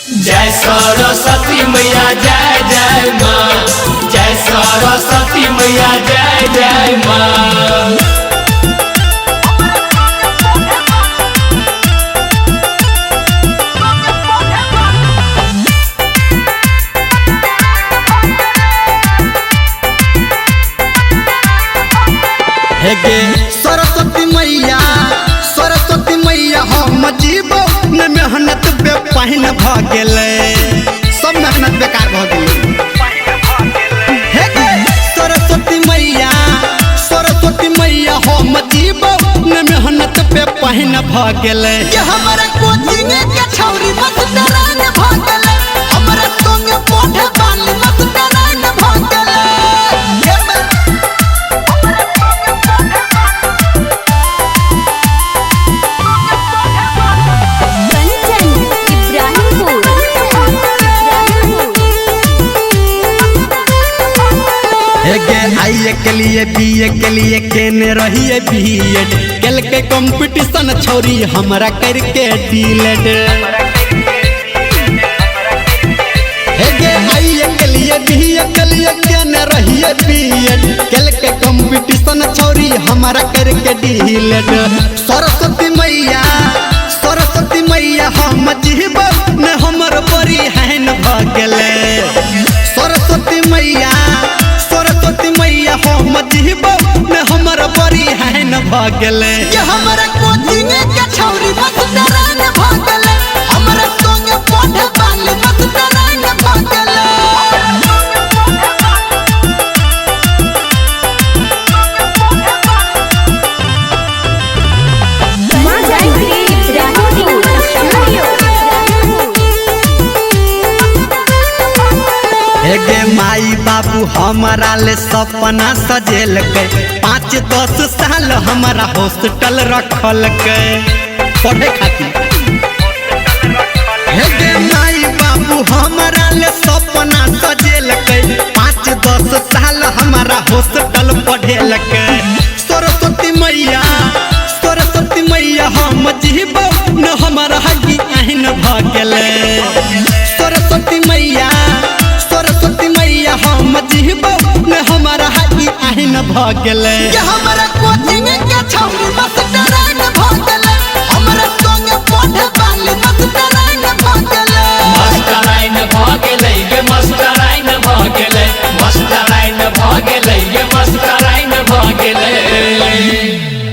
जय सरस्वती मैया जय जय माँ, जय सरस्वती मैया जय जय माँ। सरस्वती मैया हम जीवो न मेहनत बेपाइन भ गेले, सब मेहनत बेकार भ गेले। सरस्वती मैया हम जीवो न मेहनत बेपाइन भ गेले। हमरा कोचिंग के छौरी मस्तरान भ गेले, हमरा संग पढ़े वाली मस्तरान भ गेले। आइए के लिए बीए के लिए केने रहिए बीएड, कल के कंपटीशन छोरी हमरा करके डिलेट। आइए के लिए बीए के लिए केने रहिए बीएड, कल के कंपटीशन छोरी हमरा करके डिलेट। सरस्वती मैया हम जीवो न हमर बड़ी हैन भ गेले। सरस्वती मैया हम जीवो न हमर बड़ी हैन भ गेले। हमरा कोचिंग के छौरी मस्तरान भ गेले, हमरा संग पढ़े वाली मस्तरान भ गेले। माई बाबू हमारा ले सपना सजेल के, 5-10 साल हमारा हॉस्टल रखल के पढ़े खातिर। माई बाबू हमारा ले सपना सजेल के, 5-10 साल हमारा हॉस्टल पढ़ेल के। सरस्वती मैया हम जीवो न हमारा हगी आइन भ गेले। सरस्वती मैया हम जीवो न हमारा हगी आइन भ गेले। हमरा कोचिंग के छौरी